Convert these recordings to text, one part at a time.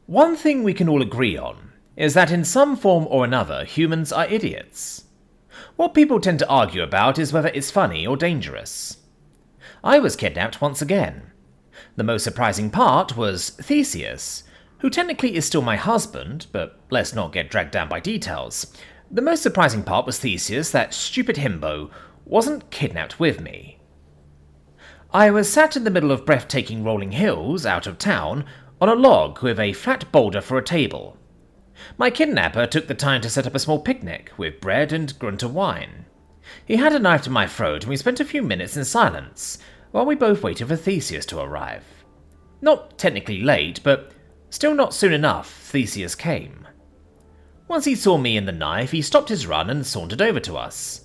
One thing we can all agree on is that in some form or another humans are idiots. What people tend to argue about is whether it's funny or dangerous. I was kidnapped once again. The most surprising part was Theseus, who technically is still my husband, but let's not get dragged down by details. The most surprising part was Theseus, that stupid himbo, wasn't kidnapped with me. I was sat in the middle of breathtaking rolling hills out of town on a log with a flat boulder for a table. My kidnapper took the time to set up a small picnic with bread and grunter wine. He had a knife to my throat and we spent a few minutes in silence while we both waited for Theseus to arrive. Not technically late, but still not soon enough, Theseus came. Once he saw me and the knife, he stopped his run and sauntered over to us.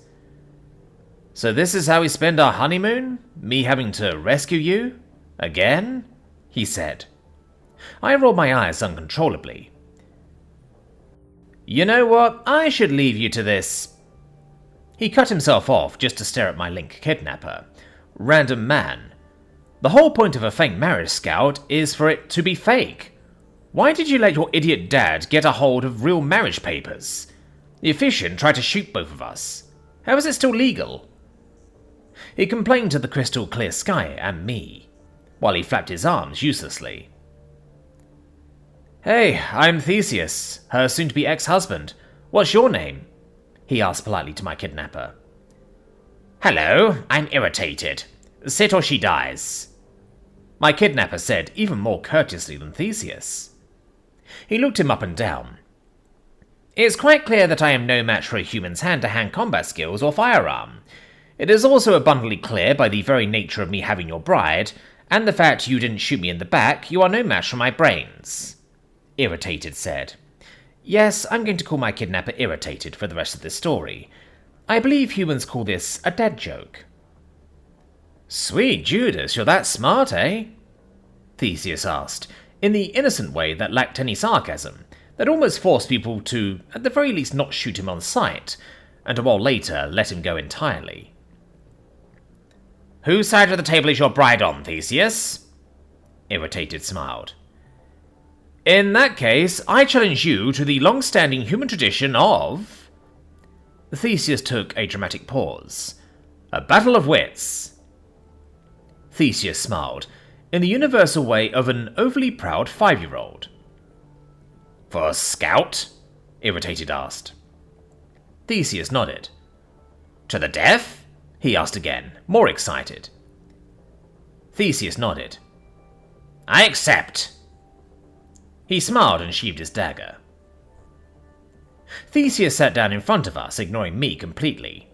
"So this is how we spend our honeymoon? Me having to rescue you? Again?" he said. I rolled my eyes uncontrollably. "You know what? I should leave you to this." He cut himself off just to stare at my link kidnapper. Random man. The whole point of a fake marriage scout is for it to be fake. Why did you let your idiot dad get a hold of real marriage papers? The efficient tried to shoot both of us. How is it still legal? He complained to the crystal clear sky and me, while he flapped his arms uselessly. "Hey, I'm Theseus, her soon-to-be ex-husband. What's your name?" he asked politely to my kidnapper. "Hello, I'm Irritated. Sit or she dies," my kidnapper said even more courteously than Theseus. He looked him up and down. "It's quite clear that I am no match for a human's hand-to-hand combat skills or firearm. It is also abundantly clear by the very nature of me having your bride, and the fact you didn't shoot me in the back, you are no match for my brains," Irritated said. Yes, I'm going to call my kidnapper Irritated for the rest of this story. I believe humans call this a dad joke. "Sweet Judas, you're that smart, eh?" Theseus asked, in the innocent way that lacked any sarcasm, that almost forced people to, at the very least, not shoot him on sight, and a while later let him go entirely. "Whose side of the table is your bride on, Theseus?" Irritated smiled. "In that case, I challenge you to the long-standing human tradition of..." Theseus took a dramatic pause. "A battle of wits." Theseus smiled, in the universal way of an overly proud 5-year-old. "For a scout?" Irritated asked. Theseus nodded. "To the death?" he asked again, more excited. Theseus nodded. "I accept." He smiled and sheathed his dagger. Theseus sat down in front of us, ignoring me completely.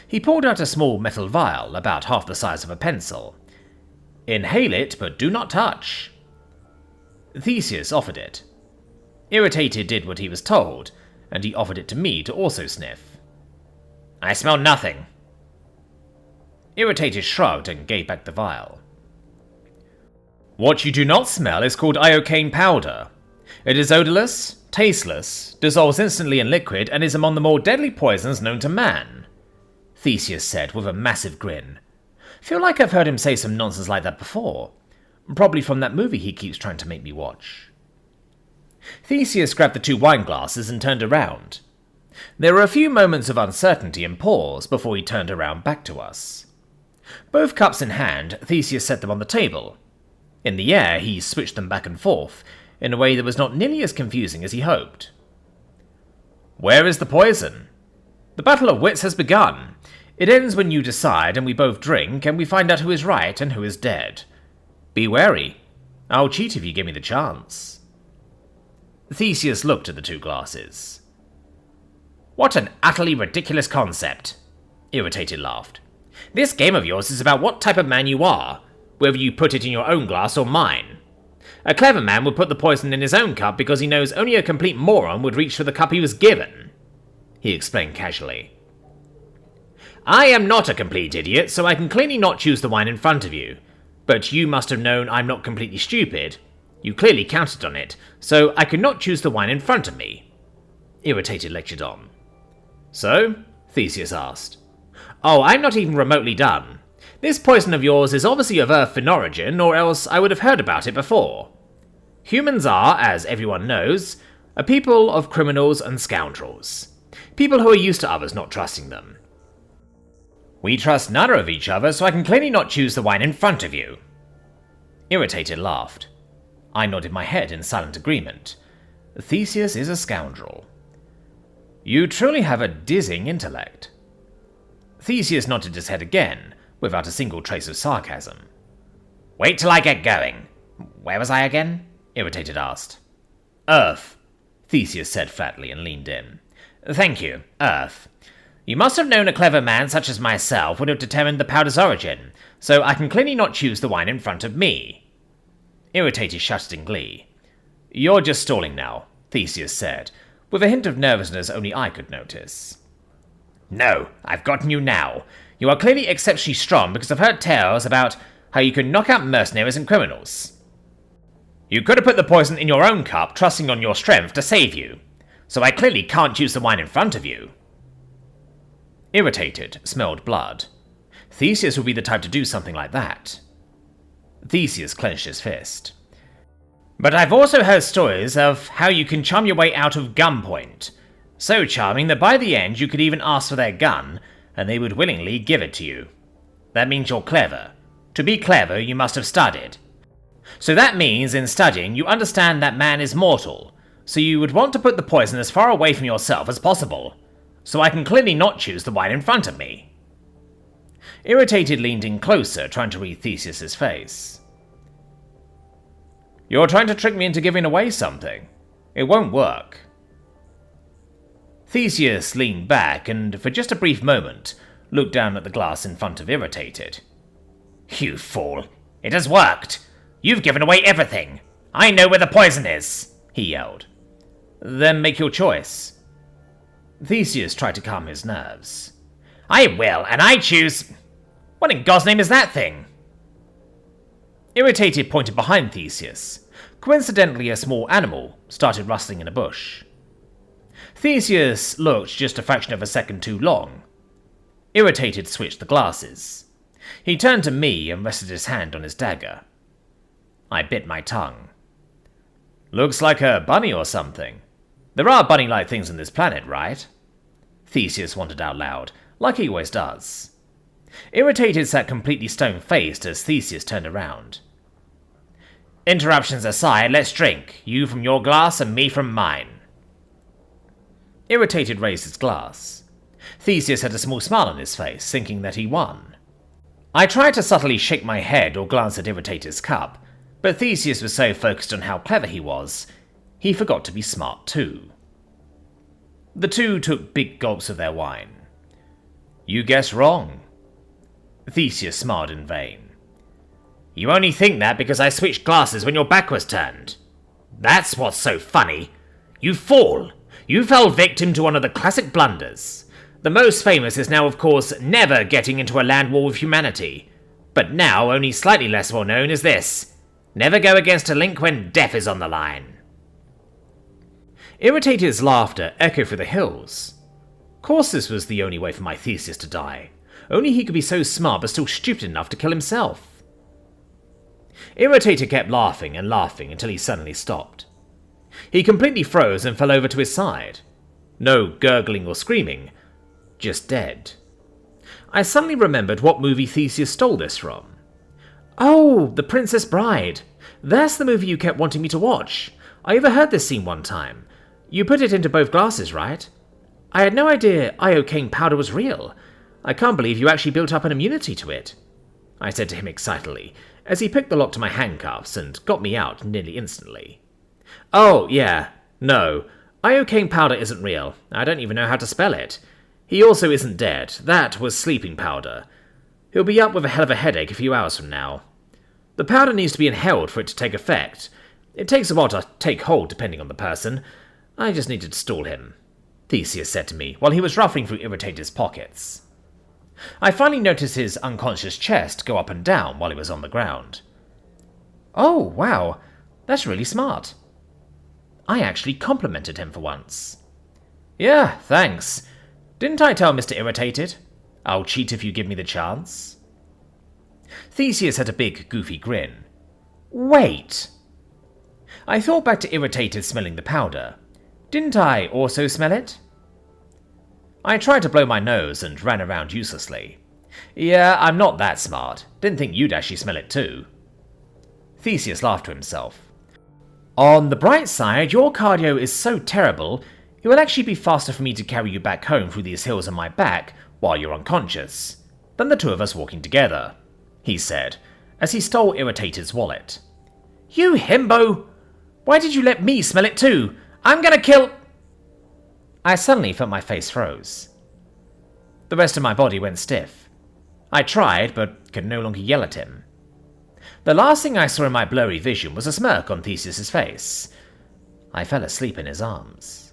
He pulled out a small metal vial, about half the size of a pencil. "Inhale it, but do not touch." Theseus offered it. Irritated did what he was told, and he offered it to me to also sniff. "I smell nothing." Irritated shrugged and gave back the vial. "What you do not smell is called iocane powder. It is odorless, tasteless, dissolves instantly in liquid, and is among the more deadly poisons known to man," Theseus said with a massive grin. Feel like I've heard him say some nonsense like that before. Probably from that movie he keeps trying to make me watch. Theseus grabbed the 2 wine glasses and turned around. There were a few moments of uncertainty and pause before he turned around back to us. Both cups in hand, Theseus set them on the table. In the air, he switched them back and forth, in a way that was not nearly as confusing as he hoped. "Where is the poison? The Battle of Wits has begun. It ends when you decide and we both drink and we find out who is right and who is dead. Be wary. I'll cheat if you give me the chance." Theseus looked at the 2 glasses. "What an utterly ridiculous concept," Irritated laughed. "This game of yours is about what type of man you are, whether you put it in your own glass or mine. A clever man would put the poison in his own cup because he knows only a complete moron would reach for the cup he was given," he explained casually. "I am not a complete idiot, so I can clearly not choose the wine in front of you. But you must have known I'm not completely stupid. You clearly counted on it, so I could not choose the wine in front of me," Irritated lectured on. "So?" Theseus asked. "Oh, I'm not even remotely done. This poison of yours is obviously of Earth in origin, or else I would have heard about it before." Humans are, as everyone knows, a people of criminals and scoundrels. People who are used to others not trusting them. We trust neither of each other, so I can clearly not choose the wine in front of you. Irritated laughed. I nodded my head in silent agreement. Theseus is a scoundrel. You truly have a dizzying intellect. Theseus nodded his head again, without a single trace of sarcasm. Wait till I get going. Where was I again? Irritated asked. Earth, Theseus said flatly and leaned in. Thank you, Earth. You must have known a clever man such as myself would have determined the powder's origin, so I can clearly not choose the wine in front of me. Irritated shouted in glee. You're just stalling now, Theseus said, with a hint of nervousness only I could notice. No, I've gotten you now. You are clearly exceptionally strong because I've heard tales about how you can knock out mercenaries and criminals. You could have put the poison in your own cup, trusting on your strength to save you, so I clearly can't choose the wine in front of you. Irritated smelled blood. Theseus would be the type to do something like that. Theseus clenched his fist. But I've also heard stories of how you can charm your way out of gunpoint. So charming that by the end you could even ask for their gun, and they would willingly give it to you. That means you're clever. To be clever, you must have studied. So that means, in studying, you understand that man is mortal, so you would want to put the poison as far away from yourself as possible. So I can clearly not choose the wine in front of me. Irritated leaned in closer, trying to read Theseus's face. You're trying to trick me into giving away something. It won't work. Theseus leaned back and, for just a brief moment, looked down at the glass in front of Irritated. You fool! It has worked! You've given away everything! I know where the poison is! He yelled. Then make your choice. Theseus tried to calm his nerves. I will, and I choose... What in God's name is that thing? Irritated pointed behind Theseus. Coincidentally, a small animal started rustling in a bush. Theseus looked just a fraction of a second too long. Irritated switched the glasses. He turned to me and rested his hand on his dagger. I bit my tongue. Looks like a bunny or something. There are bunny-like things on this planet, right? Theseus wondered out loud, like he always does. Irritated sat completely stone-faced as Theseus turned around. Interruptions aside, let's drink. You from your glass and me from mine. Irritated raised his glass. Theseus had a small smile on his face, thinking that he won. I tried to subtly shake my head or glance at Irritated's cup, but Theseus was so focused on how clever he was, he forgot to be smart too. The two took big gulps of their wine. You guessed wrong. Theseus smiled in vain. You only think that because I switched glasses when your back was turned. That's what's so funny. You fool! You fell victim to one of the classic blunders. The most famous is now, of course, never getting into a land war with humanity. But now, only slightly less well known is this. Never go against a link when death is on the line. Irritated's laughter echoed through the hills. Of course this was the only way for my Theseus to die. Only he could be so smart but still stupid enough to kill himself. Irritated kept laughing and laughing until he suddenly stopped. He completely froze and fell over to his side. No gurgling or screaming, just dead. I suddenly remembered what movie Theseus stole this from. Oh, The Princess Bride. That's the movie you kept wanting me to watch. I overheard this scene one time. You put it into both glasses, right? I had no idea iocane powder was real. I can't believe you actually built up an immunity to it, I said to him excitedly, as he picked the lock to my handcuffs and got me out nearly instantly. Oh, yeah. No. Iocane powder isn't real. I don't even know how to spell it. He also isn't dead. That was sleeping powder. He'll be up with a hell of a headache a few hours from now. The powder needs to be inhaled for it to take effect. It takes a while to take hold depending on the person. I just needed to stall him, Theseus said to me while he was ruffling through Irritated's pockets. I finally noticed his unconscious chest go up and down while he was on the ground. Oh, wow. That's really smart. I actually complimented him for once. Yeah, thanks. Didn't I tell Mr. Irritated? I'll cheat if you give me the chance. Theseus had a big, goofy grin. Wait! I thought back to Irritated smelling the powder. Didn't I also smell it? I tried to blow my nose and ran around uselessly. Yeah, I'm not that smart. Didn't think you'd actually smell it too. Theseus laughed to himself. On the bright side, your cardio is so terrible, it will actually be faster for me to carry you back home through these hills on my back while you're unconscious than the two of us walking together, he said, as he stole Irritated's wallet. You himbo! Why did you let me smell it too? I'm gonna kill... I suddenly felt my face froze. The rest of my body went stiff. I tried, but could no longer yell at him. The last thing I saw in my blurry vision was a smirk on Theseus's face. I fell asleep in his arms.